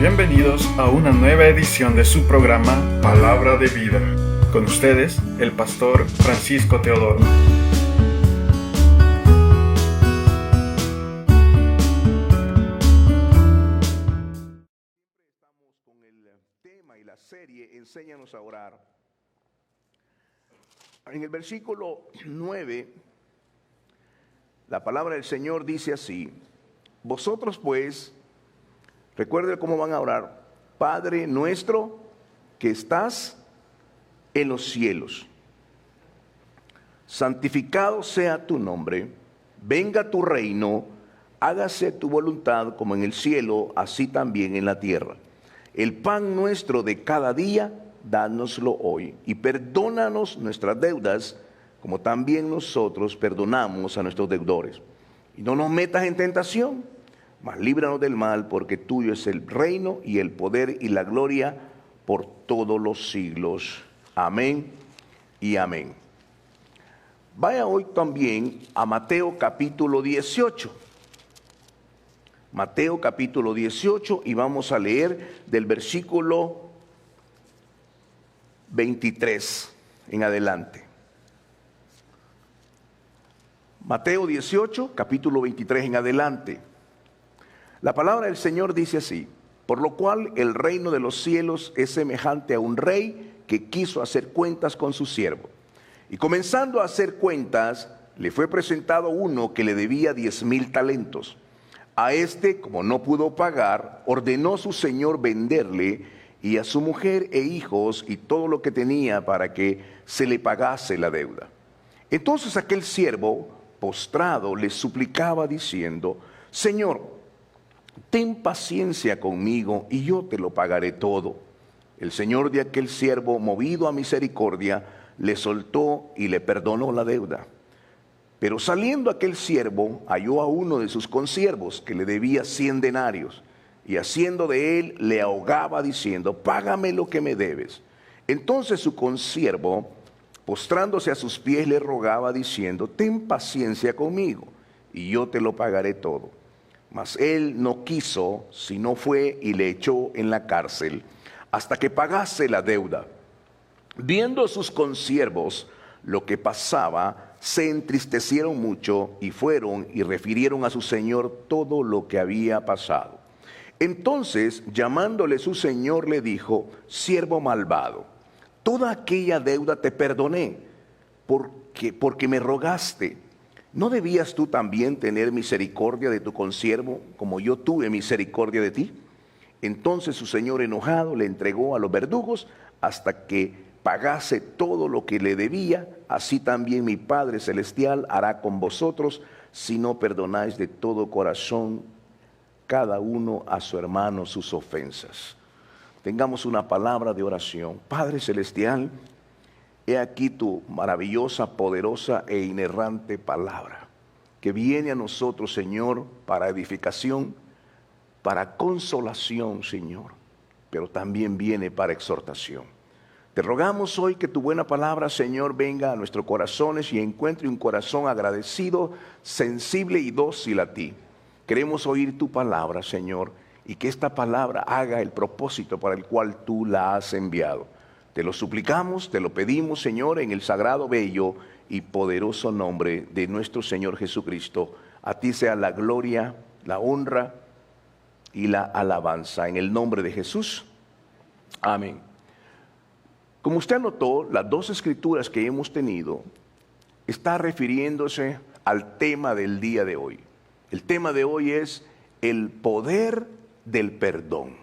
Bienvenidos a una nueva edición de su programa Palabra de Vida. Con ustedes, el pastor Francisco Teodoro. Estamos con el tema y la serie Enséñanos a orar. En el versículo 9, la palabra del Señor dice así: vosotros pues, recuerden cómo van a orar. Padre nuestro que estás en los cielos, santificado sea tu nombre, venga tu reino, hágase tu voluntad como en el cielo, así también en la tierra. El pan nuestro de cada día, dánoslo hoy, y perdónanos nuestras deudas, como también nosotros perdonamos a nuestros deudores. Y no nos metas en tentación, mas líbranos del mal, porque tuyo es el reino y el poder y la gloria por todos los siglos. Amén y amén. Vaya hoy también a Mateo capítulo 18. Mateo capítulo 18, y vamos a leer del versículo 23 en adelante. Mateo 18, capítulo 23 en adelante. La palabra del Señor dice así: por lo cual el reino de los cielos es semejante a un rey que quiso hacer cuentas con su siervo. Y comenzando a hacer cuentas, le fue presentado uno que le debía 10,000 talentos. A este, como no pudo pagar, ordenó su señor venderle y a su mujer e hijos y todo lo que tenía para que se le pagase la deuda. Entonces aquel siervo, postrado, le suplicaba diciendo: Señor, ten paciencia conmigo y yo te lo pagaré todo. El señor de aquel siervo, movido a misericordia, le soltó y le perdonó la deuda. Pero saliendo aquel siervo, halló a uno de sus consiervos que le debía 100 denarios, y haciendo de él, le ahogaba diciendo: págame lo que me debes. Entonces su consiervo, postrándose a sus pies, le rogaba diciendo: ten paciencia conmigo y yo te lo pagaré todo. Mas él no quiso, sino fue y le echó en la cárcel hasta que pagase la deuda. Viendo sus consiervos lo que pasaba, se entristecieron mucho y fueron y refirieron a su señor todo lo que había pasado. Entonces, llamándole su señor, le dijo: siervo malvado, toda aquella deuda te perdoné, porque me rogaste. ¿No debías tú también tener misericordia de tu consiervo, como yo tuve misericordia de ti? Entonces su señor, enojado, le entregó a los verdugos hasta que pagase todo lo que le debía. Así también mi Padre Celestial hará con vosotros, si no perdonáis de todo corazón cada uno a su hermano sus ofensas. Tengamos una palabra de oración. Padre Celestial, he aquí tu maravillosa, poderosa e inerrante palabra, que viene a nosotros, Señor, para edificación, para consolación, Señor, pero también viene para exhortación. Te rogamos hoy que tu buena palabra, Señor, venga a nuestros corazones y encuentre un corazón agradecido, sensible y dócil a ti. Queremos oír tu palabra, Señor, y que esta palabra haga el propósito para el cual tú la has enviado. Te lo suplicamos, te lo pedimos, Señor, en el sagrado, bello y poderoso nombre de nuestro Señor Jesucristo. A ti sea la gloria, la honra y la alabanza. En el nombre de Jesús. Amén. Como usted anotó, las dos escrituras que hemos tenido está refiriéndose al tema del día de hoy. El tema de hoy es el poder del perdón.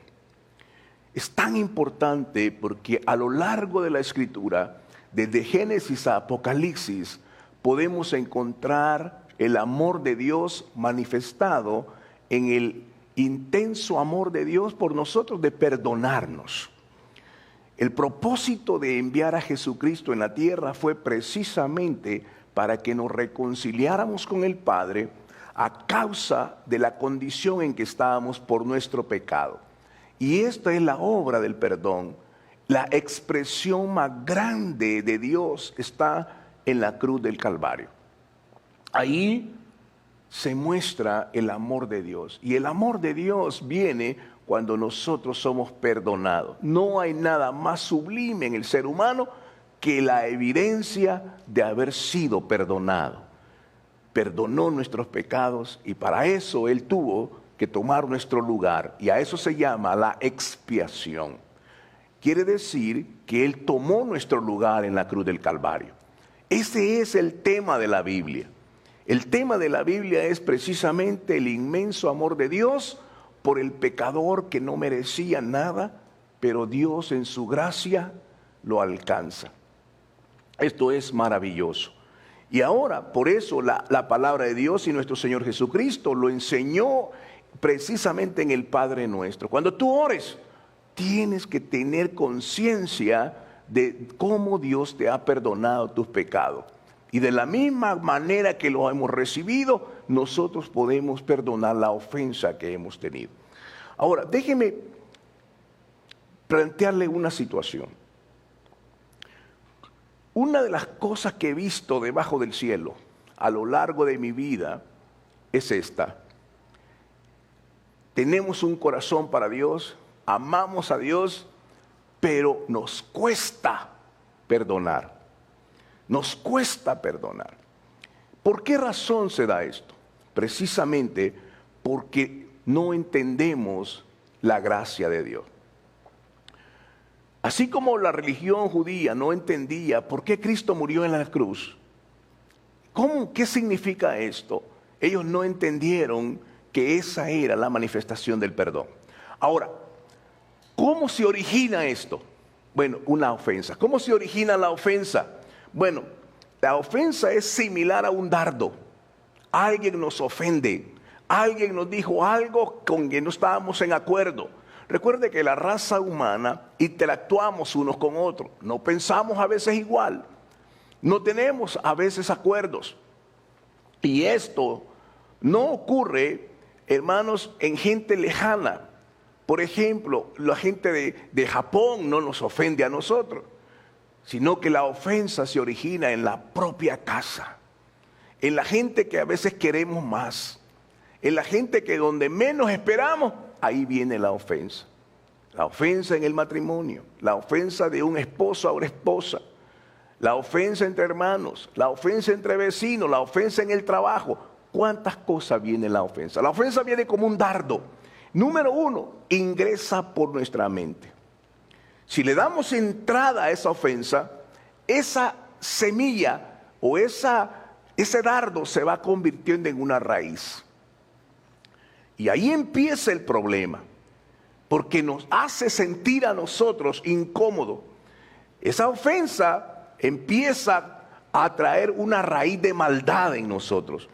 Es tan importante porque a lo largo de la Escritura, desde Génesis a Apocalipsis, podemos encontrar el amor de Dios manifestado en el intenso amor de Dios por nosotros de perdonarnos. El propósito de enviar a Jesucristo en la tierra fue precisamente para que nos reconciliáramos con el Padre a causa de la condición en que estábamos por nuestro pecado. Y esta es la obra del perdón. La expresión más grande de Dios está en la cruz del Calvario. Ahí se muestra el amor de Dios. Y el amor de Dios viene cuando nosotros somos perdonados. No hay nada más sublime en el ser humano que la evidencia de haber sido perdonado. Perdonó nuestros pecados y para eso Él tuvo que tomar nuestro lugar. Y a eso se llama la expiación. Quiere decir que Él tomó nuestro lugar en la cruz del Calvario. Ese es el tema de la Biblia. El tema de la Biblia es precisamente el inmenso amor de Dios por el pecador que no merecía nada, pero Dios en su gracia lo alcanza. Esto es maravilloso. Y ahora, por eso la palabra de Dios y nuestro Señor Jesucristo lo enseñó precisamente en el Padre Nuestro. Cuando tú ores, tienes que tener conciencia de cómo Dios te ha perdonado tus pecados. Y de la misma manera que lo hemos recibido, nosotros podemos perdonar la ofensa que hemos tenido. Ahora, déjeme plantearle una situación. Una de las cosas que he visto debajo del cielo a lo largo de mi vida es esta. Tenemos un corazón para Dios, amamos a Dios, pero nos cuesta perdonar. Nos cuesta perdonar. ¿Por qué razón se da esto? Precisamente porque no entendemos la gracia de Dios. Así como la religión judía no entendía por qué Cristo murió en la cruz. ¿Qué significa esto? Ellos no entendieron que esa era la manifestación del perdón. Ahora, ¿cómo se origina esto? Bueno, una ofensa. ¿Cómo se origina la ofensa? Bueno, la ofensa es similar a un dardo. Alguien nos ofende, alguien nos dijo algo con que no estábamos en acuerdo. Recuerde que la raza humana interactuamos unos con otros, no pensamos a veces igual, no tenemos a veces acuerdos. Y esto no ocurre, hermanos, en gente lejana. Por ejemplo, la gente de Japón no nos ofende a nosotros, sino que la ofensa se origina en la propia casa, en la gente que a veces queremos más, en la gente que donde menos esperamos, ahí viene la ofensa. La ofensa en el matrimonio, la ofensa de un esposo a una esposa, la ofensa entre hermanos, la ofensa entre vecinos, la ofensa en el trabajo. ¿Cuántas cosas viene la ofensa? La ofensa viene como un dardo. Número uno, ingresa por nuestra mente. Si le damos entrada a esa ofensa, esa semilla o ese dardo se va convirtiendo en una raíz. Y ahí empieza el problema, porque nos hace sentir a nosotros incómodos. Esa ofensa empieza a traer una raíz de maldad en nosotros.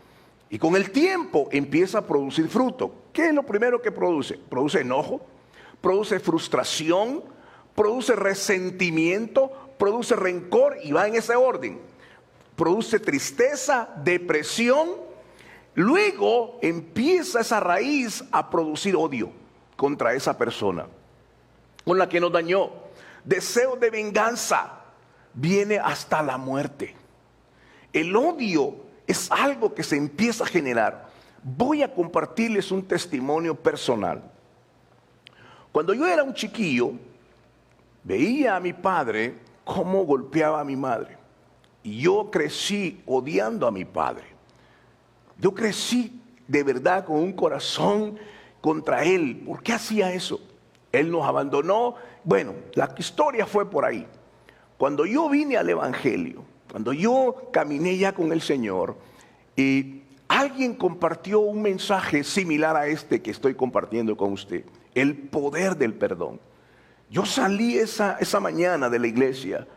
Y con el tiempo empieza a producir fruto. ¿Qué es lo primero que produce? Produce enojo, produce frustración, produce resentimiento, produce rencor y va en ese orden. Produce tristeza, depresión. Luego empieza esa raíz a producir odio contra esa persona con la que nos dañó. Deseo de venganza viene hasta la muerte. El odio es algo que se empieza a generar. Voy a compartirles un testimonio personal. Cuando yo era un chiquillo, veía a mi padre cómo golpeaba a mi madre. Y yo crecí odiando a mi padre. Yo crecí de verdad con un corazón contra él. ¿Por qué hacía eso? Él nos abandonó. Bueno, la historia fue por ahí. Cuando yo vine al Evangelio, cuando yo caminé ya con el Señor, y alguien compartió un mensaje similar a este que estoy compartiendo con usted. El poder del perdón. Yo salí esa mañana de la iglesia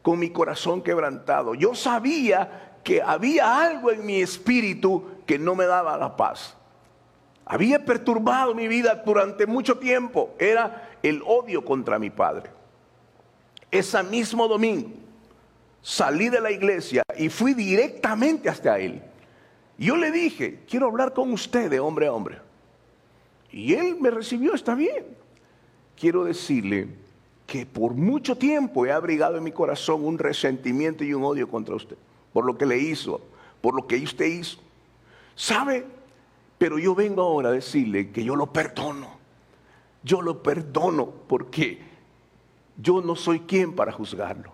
con mi corazón quebrantado. Yo sabía que había algo en mi espíritu que no me daba la paz. Había perturbado mi vida durante mucho tiempo. Era el odio contra mi padre. Ese mismo domingo salí de la iglesia y fui directamente hasta él. Yo le dije, quiero hablar con usted de hombre a hombre. Y él me recibió, está bien. Quiero decirle que por mucho tiempo he abrigado en mi corazón un resentimiento y un odio contra usted. Por lo que le hizo, por lo que usted hizo. ¿Sabe? Pero yo vengo ahora a decirle que yo lo perdono. yo lo perdono porque yo no soy quien para juzgarlo.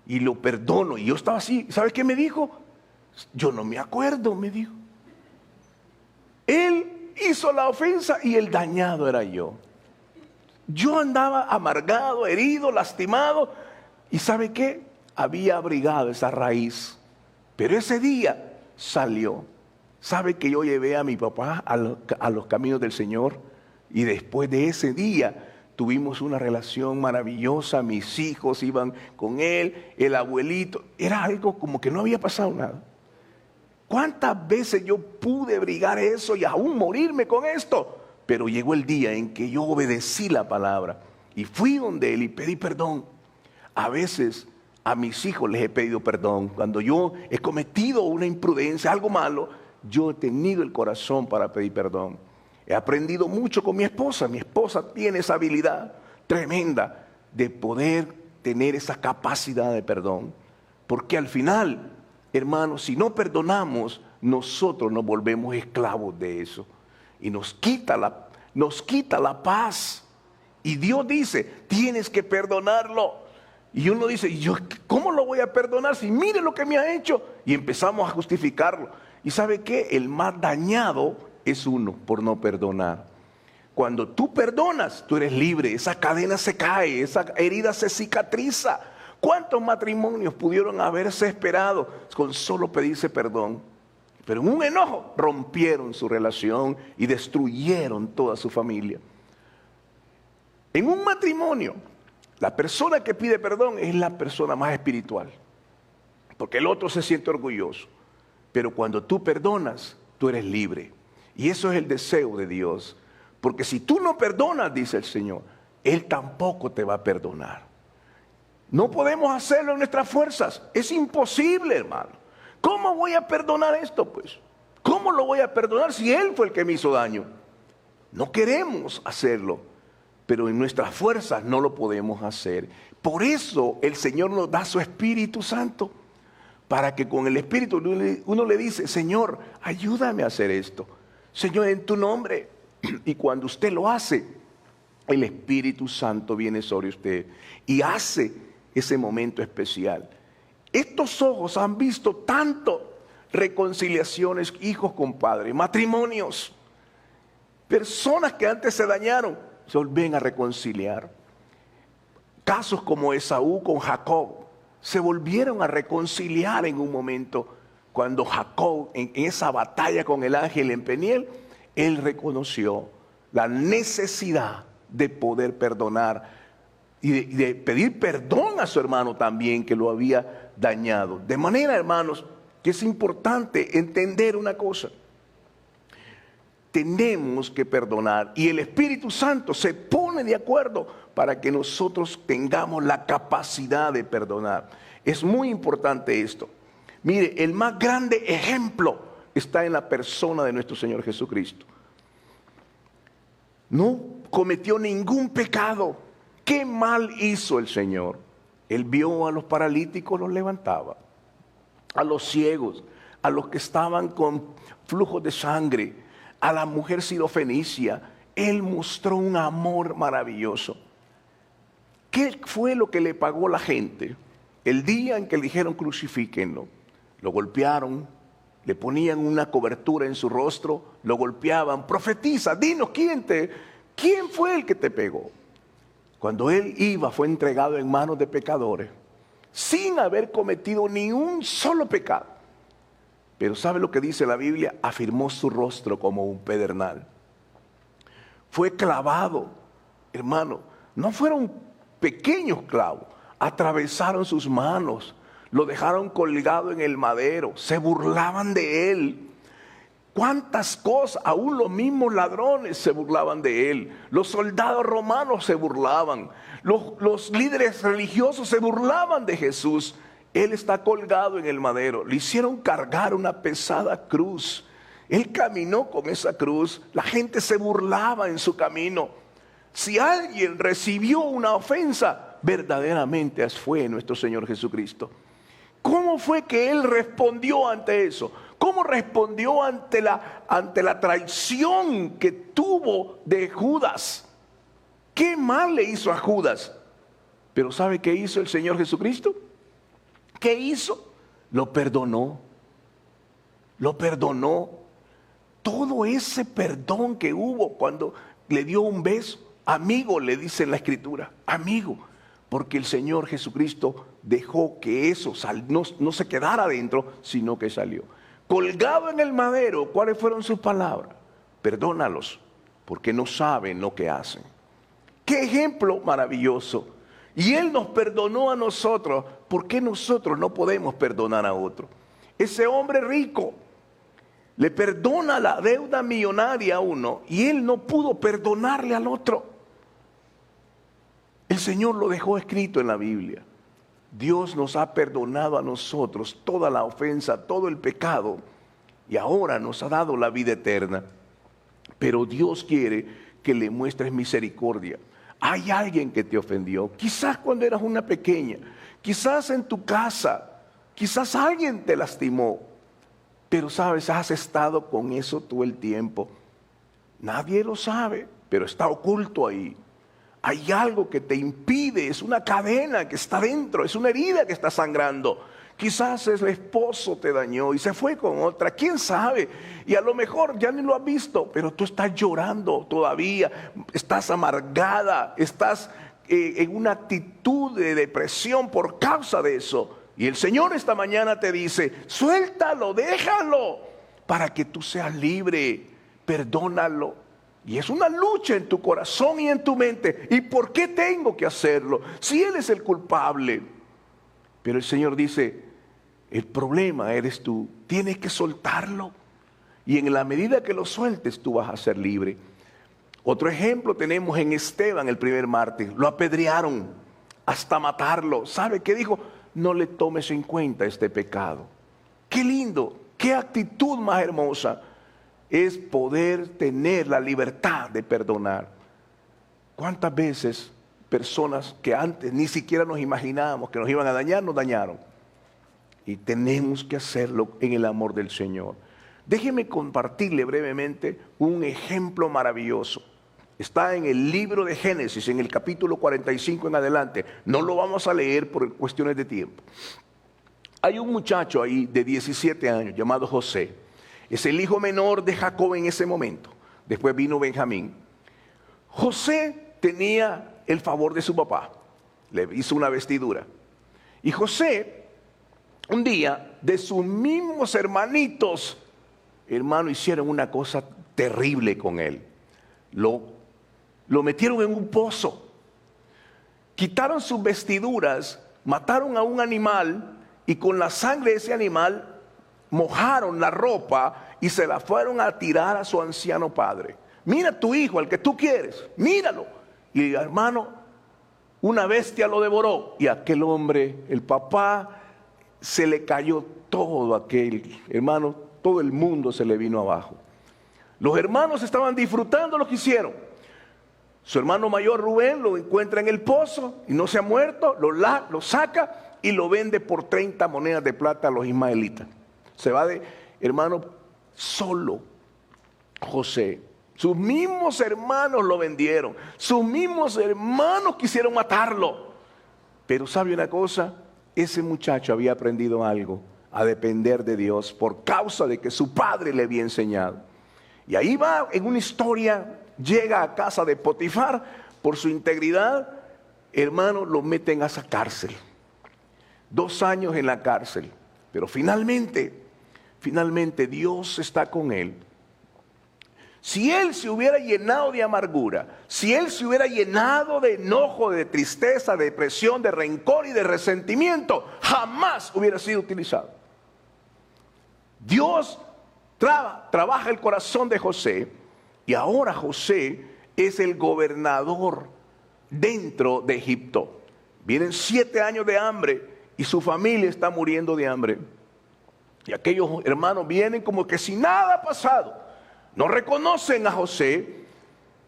Y lo perdono. Y yo estaba así. ¿Sabe qué me dijo? Yo no me acuerdo, me dijo. Él hizo la ofensa y el dañado era yo. Yo andaba amargado, herido, lastimado. ¿Y sabe qué? Había abrigado esa raíz. Pero ese día salió. ¿Sabe que yo llevé a mi papá a los caminos del Señor? Y después de ese día tuvimos una relación maravillosa. Mis hijos iban con él, el abuelito. Era algo como que no había pasado nada. ¿Cuántas veces yo pude brigar eso y aún morirme con esto? Pero llegó el día en que yo obedecí la palabra y fui donde él y pedí perdón. A veces a mis hijos les he pedido perdón. Cuando yo he cometido una imprudencia, algo malo, yo he tenido el corazón para pedir perdón. He aprendido mucho con mi esposa. Mi esposa tiene esa habilidad tremenda de poder tener esa capacidad de perdón. Porque al final, hermanos, si no perdonamos, nosotros nos volvemos esclavos de eso. Y nos quita la paz. Y Dios dice, tienes que perdonarlo. Y uno dice, yo, ¿cómo lo voy a perdonar si mire lo que me ha hecho? Y empezamos a justificarlo. ¿Y sabe qué? El más dañado es uno por no perdonar. Cuando tú perdonas, tú eres libre. Esa cadena se cae, esa herida se cicatriza. ¿Cuántos matrimonios pudieron haberse esperado con solo pedirse perdón? Pero en un enojo rompieron su relación y destruyeron toda su familia. En un matrimonio, la persona que pide perdón es la persona más espiritual, porque el otro se siente orgulloso. Pero cuando tú perdonas, tú eres libre. Y eso es el deseo de Dios. Porque si tú no perdonas, dice el Señor, Él tampoco te va a perdonar. No podemos hacerlo en nuestras fuerzas. Es imposible, hermano. ¿Cómo voy a perdonar esto, pues? ¿Cómo lo voy a perdonar si Él fue el que me hizo daño? No queremos hacerlo, pero en nuestras fuerzas no lo podemos hacer. Por eso el Señor nos da su Espíritu Santo, para que con el Espíritu uno le dice, Señor, ayúdame a hacer esto. Señor, en tu nombre. Y cuando usted lo hace, el Espíritu Santo viene sobre usted y hace ese momento especial. Estos ojos han visto tanto reconciliaciones, hijos con padres, matrimonios, personas que antes se dañaron, se vuelven a reconciliar. Casos como Esaú con Jacob, se volvieron a reconciliar en un momento. Cuando Jacob, en esa batalla con el ángel en Peniel, él reconoció la necesidad de poder perdonar y de pedir perdón a su hermano también que lo había dañado. De manera, hermanos, que es importante entender una cosa. Tenemos que perdonar y el Espíritu Santo se pone de acuerdo para que nosotros tengamos la capacidad de perdonar. Es muy importante esto. Mire, el más grande ejemplo está en la persona de nuestro Señor Jesucristo. No cometió ningún pecado. ¿Qué mal hizo el Señor? Él vio a los paralíticos, los levantaba. A los ciegos, a los que estaban con flujos de sangre, a la mujer sirofenicia. Él mostró un amor maravilloso. ¿Qué fue lo que le pagó la gente? El día en que le dijeron crucifíquenlo, lo golpearon, le ponían una cobertura en su rostro, lo golpeaban. Profetiza, dinos, ¿quién fue el que te pegó? Cuando él fue entregado en manos de pecadores, sin haber cometido ni un solo pecado. Pero ¿sabe lo que dice la Biblia? Afirmó su rostro como un pedernal. Fue clavado, hermano. No fueron pequeños clavos. Atravesaron sus manos. Lo dejaron colgado en el madero. Se burlaban de él. ¿Cuántas cosas? Aún los mismos ladrones se burlaban de él. Los soldados romanos se burlaban. Los líderes religiosos se burlaban de Jesús. Él está colgado en el madero. Le hicieron cargar una pesada cruz. Él caminó con esa cruz. La gente se burlaba en su camino. Si alguien recibió una ofensa, verdaderamente fue nuestro Señor Jesucristo. ¿Cómo fue que Él respondió ante eso? ¿Cómo respondió ante la traición que tuvo de Judas? mal le hizo a Judas. Pero ¿sabe qué hizo el Señor Jesucristo? ¿Qué hizo? Lo perdonó. Lo perdonó. Todo ese perdón que hubo cuando le dio un beso. Amigo, le dice en la Escritura. Amigo. Porque el Señor Jesucristo dejó que eso no se quedara adentro, sino que salió. Colgado en el madero, ¿cuáles fueron sus palabras? Perdónalos, porque no saben lo que hacen. ¡Qué ejemplo maravilloso! Y Él nos perdonó a nosotros. ¿Por qué nosotros no podemos perdonar a otro? Ese hombre rico le perdona la deuda millonaria a uno y él no pudo perdonarle al otro. El Señor lo dejó escrito en la Biblia. Dios nos ha perdonado a nosotros toda la ofensa, todo el pecado, y ahora nos ha dado la vida eterna. Pero Dios quiere que le muestres misericordia. Hay alguien que te ofendió, quizás cuando eras una pequeña, quizás en tu casa, quizás alguien te lastimó, pero sabes, has estado con eso todo el tiempo. Nadie lo sabe, pero está oculto ahí. Hay algo que te impide, es una cadena que está dentro, es una herida que está sangrando. Quizás el esposo te dañó y se fue con otra, quién sabe. Y a lo mejor ya ni lo has visto, pero tú estás llorando todavía, estás amargada, estás en una actitud de depresión por causa de eso. Y el Señor esta mañana te dice, suéltalo, déjalo, para que tú seas libre, perdónalo. Y es una lucha en tu corazón y en tu mente. ¿Y por qué tengo que hacerlo? Si Él es el culpable. Pero el Señor dice, el problema eres tú. Tienes que soltarlo. Y en la medida que lo sueltes, tú vas a ser libre. Otro ejemplo tenemos en Esteban, el primer mártir. Lo apedrearon hasta matarlo. ¿Sabe qué dijo? No le tomes en cuenta este pecado. Qué lindo, qué actitud más hermosa es poder tener la libertad de perdonar. ¿Cuántas veces personas que antes ni siquiera nos imaginábamos que nos iban a dañar, nos dañaron? Y tenemos que hacerlo en el amor del Señor. Déjeme compartirle brevemente un ejemplo maravilloso. Está en el libro de Génesis, en el capítulo 45 en adelante. No lo vamos a leer por cuestiones de tiempo. Hay un muchacho ahí de 17 años llamado José. Es el hijo menor de Jacob en ese momento. Después vino Benjamín. José tenía el favor de su papá. Le hizo una vestidura. Y José, un día, de sus mismos hermanitos, hermano, hicieron una cosa terrible con él. Lo metieron en un pozo. Quitaron sus vestiduras, mataron a un animal y con la sangre de ese animal mojaron la ropa y se la fueron a tirar a su anciano padre. Mira tu hijo, al que tú quieres, míralo. Y hermano, una bestia lo devoró. Y aquel hombre, el papá, se le cayó todo aquel, hermano, todo el mundo se le vino abajo. Los hermanos estaban disfrutando lo que hicieron. Su hermano mayor Rubén lo encuentra en el pozo y no se ha muerto, lo saca y lo vende por 30 monedas de plata a los ismaelitas. Se va de, hermano, solo José. Sus mismos hermanos lo vendieron. Sus mismos hermanos quisieron matarlo. Pero ¿sabe una cosa? Ese muchacho había aprendido algo, a depender de Dios por causa de que su padre le había enseñado. Y ahí va en una historia, llega a casa de Potifar por su integridad. Hermano, lo meten a esa cárcel. 2 años en la cárcel. Pero finalmente Dios está con él. Si él se hubiera llenado de amargura, si él se hubiera llenado de enojo, de tristeza, de depresión, de rencor y de resentimiento, jamás hubiera sido utilizado. Dios trabaja el corazón de José y ahora José es el gobernador dentro de Egipto. Vienen 7 años de hambre y su familia está muriendo de hambre. Y aquellos hermanos vienen como que si nada ha pasado. No reconocen a José,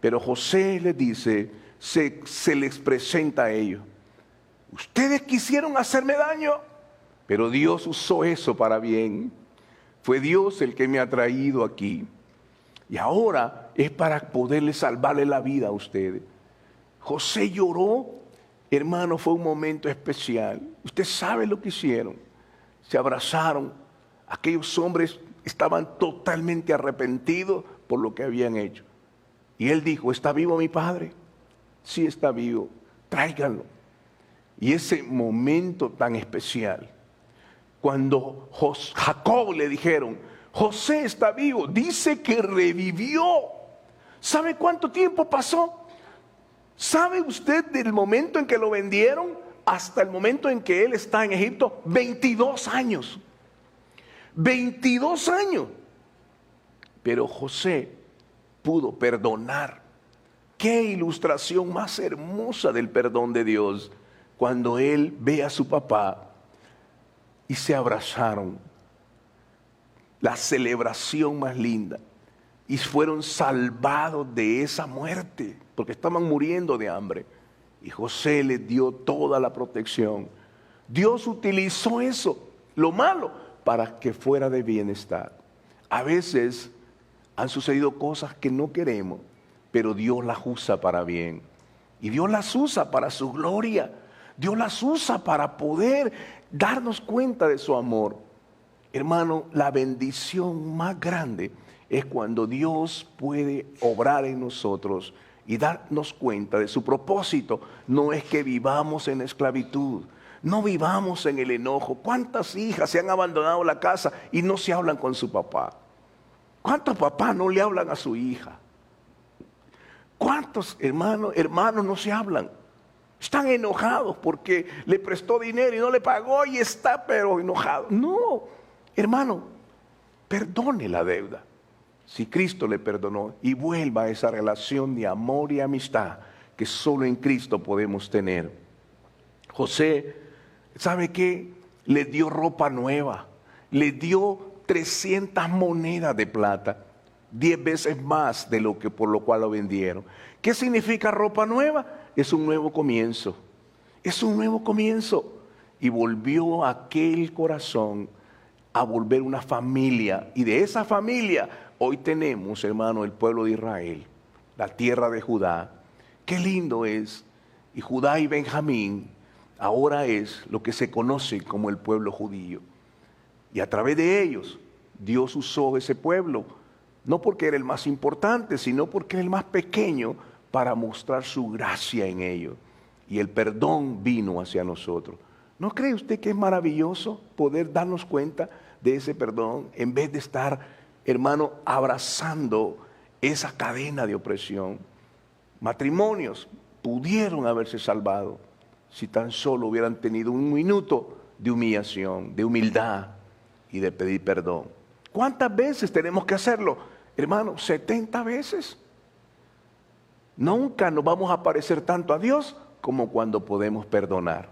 pero José les dice, se les presenta a ellos. Ustedes quisieron hacerme daño, pero Dios usó eso para bien. Fue Dios el que me ha traído aquí. Y ahora es para poderles salvarle la vida a ustedes. José lloró, hermano, fue un momento especial. Usted sabe lo que hicieron. Se abrazaron. Aquellos hombres estaban totalmente arrepentidos por lo que habían hecho. Y él dijo, ¿está vivo mi padre? Sí, está vivo, tráiganlo. Y ese momento tan especial, cuando Jacob le dijeron, José está vivo, dice que revivió. ¿Sabe cuánto tiempo pasó? ¿Sabe usted del momento en que lo vendieron hasta el momento en que él está en Egipto? 22 años. 22 años. Pero José pudo perdonar. Qué ilustración más hermosa del perdón de Dios. Cuando él ve a su papá y se abrazaron. La celebración más linda. Y fueron salvados de esa muerte, porque estaban muriendo de hambre. Y José les dio toda la protección. Dios utilizó eso, lo malo, para que fuera de bienestar. A veces han sucedido cosas que no queremos, pero Dios las usa para bien. Y Dios las usa para su gloria. Dios las usa para poder darnos cuenta de su amor. Hermano, la bendición más grande es cuando Dios puede obrar en nosotros y darnos cuenta de su propósito. No es que vivamos en esclavitud, no vivamos en el enojo. ¿Cuántas hijas se han abandonado la casa y no se hablan con su papá? ¿Cuántos papás no le hablan a su hija? ¿Cuántos hermanos no se hablan? Están enojados porque le prestó dinero y no le pagó y está pero enojado. No, hermano, perdone la deuda. Si Cristo le perdonó, y vuelva a esa relación de amor y amistad que solo en Cristo podemos tener. José, ¿sabe qué? Le dio ropa nueva, le dio 300 monedas de plata, 10 veces más de lo que por lo cual lo vendieron. ¿Qué significa ropa nueva? Es un nuevo comienzo, es un nuevo comienzo. Y volvió aquel corazón a volver una familia, y de esa familia hoy tenemos, hermano, el pueblo de Israel, la tierra de Judá. Qué lindo es. Y Judá y Benjamín ahora es lo que se conoce como el pueblo judío. Y a través de ellos, Dios usó ese pueblo, no porque era el más importante, sino porque era el más pequeño, para mostrar su gracia en ellos. Y el perdón vino hacia nosotros. ¿No cree usted que es maravilloso poder darnos cuenta de ese perdón en vez de estar, hermano, abrazando esa cadena de opresión? Matrimonios pudieron haberse salvado si tan solo hubieran tenido un minuto de humillación, de humildad y de pedir perdón. ¿Cuántas veces tenemos que hacerlo? Hermano, 70 veces. Nunca nos vamos a parecer tanto a Dios como cuando podemos perdonar.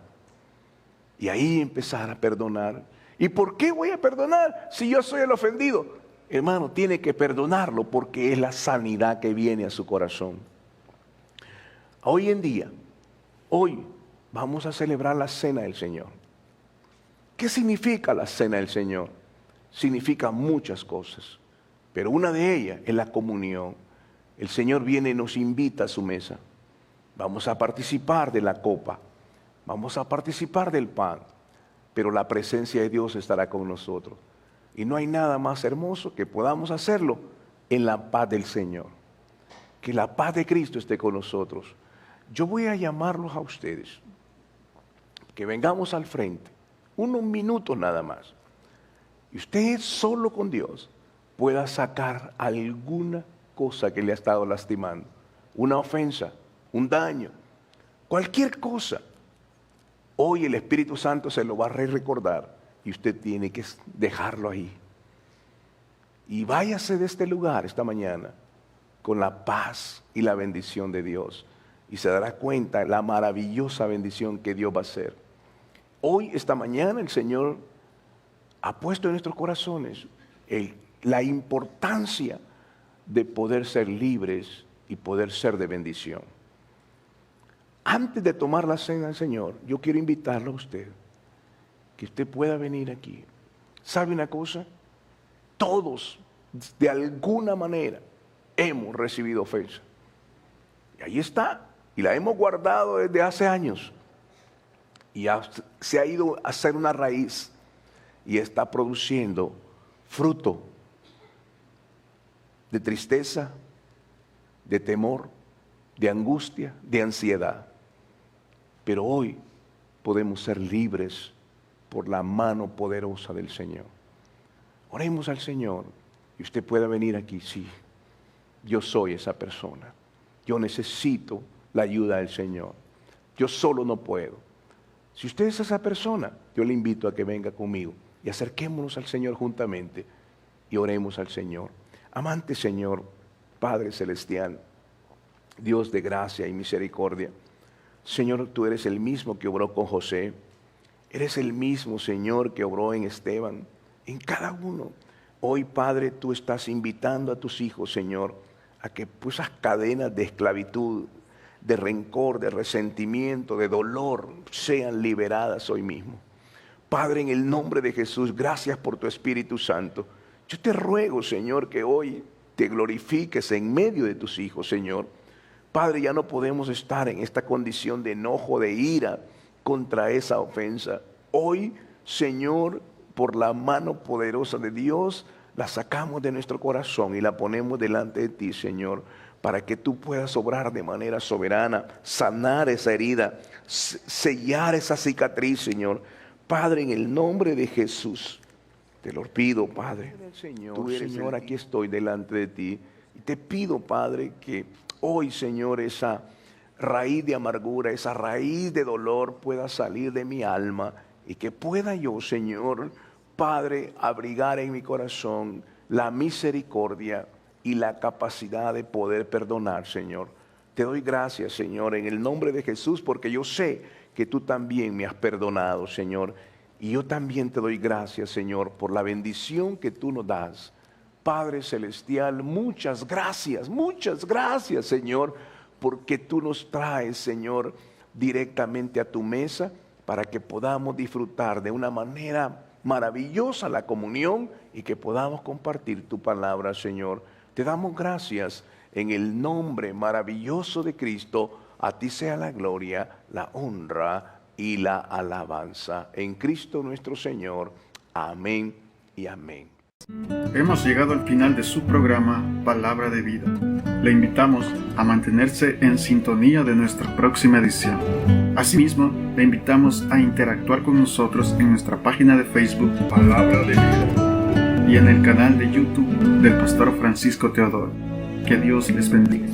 Y ahí empezar a perdonar. ¿Y por qué voy a perdonar si yo soy el ofendido? Hermano, tiene que perdonarlo porque es la sanidad que viene a su corazón. Hoy en día, hoy vamos a celebrar la Cena del Señor. ¿Qué significa la Cena del Señor? Significa muchas cosas, pero una de ellas es la comunión. El Señor viene y nos invita a su mesa. Vamos a participar de la copa, vamos a participar del pan, pero la presencia de Dios estará con nosotros. Y no hay nada más hermoso que podamos hacerlo en la paz del Señor. Que la paz de Cristo esté con nosotros. Yo voy a llamarlos a ustedes, que vengamos al frente, unos minutos nada más. Y usted solo con Dios pueda sacar alguna cosa que le ha estado lastimando, una ofensa, un daño, cualquier cosa. Hoy el Espíritu Santo se lo va a recordar y usted tiene que dejarlo ahí. Y váyase de este lugar esta mañana con la paz y la bendición de Dios. Y se dará cuenta de la maravillosa bendición que Dios va a hacer. Hoy, esta mañana, el Señor ha puesto en nuestros corazones la importancia de poder ser libres y poder ser de bendición. Antes de tomar la cena del Señor, yo quiero invitarlo a usted, que usted pueda venir aquí. ¿Sabe una cosa? Todos, de alguna manera, hemos recibido ofensa. Y ahí está. Y y la hemos guardado desde hace años y se ha ido a hacer una raíz y está produciendo fruto de tristeza, de temor, de angustia, de ansiedad. Pero hoy podemos ser libres por la mano poderosa del Señor. Oremos al Señor y usted pueda venir aquí. Sí, yo soy esa persona. Yo necesito la ayuda del Señor. Yo solo no puedo. Si usted es esa persona, yo le invito a que venga conmigo y acerquémonos al Señor juntamente y oremos al Señor. Amante Señor, Padre Celestial, Dios de gracia y misericordia, Señor, tú eres el mismo que obró con José, eres el mismo, Señor, que obró en Esteban, en cada uno. Hoy, Padre, tú estás invitando a tus hijos, Señor, a que esas cadenas de esclavitud, de rencor, de resentimiento, de dolor, sean liberadas hoy mismo. Padre, en el nombre de Jesús, gracias por tu Espíritu Santo. Yo te ruego, Señor, que hoy te glorifiques en medio de tus hijos, Señor. Padre, ya no podemos estar en esta condición de enojo, de ira contra esa ofensa. Hoy, Señor, por la mano poderosa de Dios, la sacamos de nuestro corazón y la ponemos delante de ti, Señor, para que tú puedas obrar de manera soberana, sanar esa herida, sellar esa cicatriz, Señor. Padre, en el nombre de Jesús, te lo pido, Padre. Tú, Señor, aquí estoy delante de ti. Y te pido, Padre, que hoy, Señor, esa raíz de amargura, esa raíz de dolor pueda salir de mi alma y que pueda yo, Señor, Padre, abrigar en mi corazón la misericordia y la capacidad de poder perdonar, Señor. Te doy gracias, Señor, en el nombre de Jesús, porque yo sé que tú también me has perdonado, Señor. Y yo también te doy gracias, Señor, por la bendición que tú nos das. Padre Celestial, muchas gracias, Señor, porque tú nos traes, Señor, directamente a tu mesa para que podamos disfrutar de una manera maravillosa la comunión y que podamos compartir tu palabra, Señor. Te damos gracias en el nombre maravilloso de Cristo. A ti sea la gloria, la honra y la alabanza. En Cristo nuestro Señor. Amén y amén. Hemos llegado al final de su programa Palabra de Vida. Le invitamos a mantenerse en sintonía de nuestra próxima edición. Asimismo, le invitamos a interactuar con nosotros en nuestra página de Facebook Palabra de Vida y en el canal de YouTube del Pastor Francisco Teodoro. Que Dios les bendiga.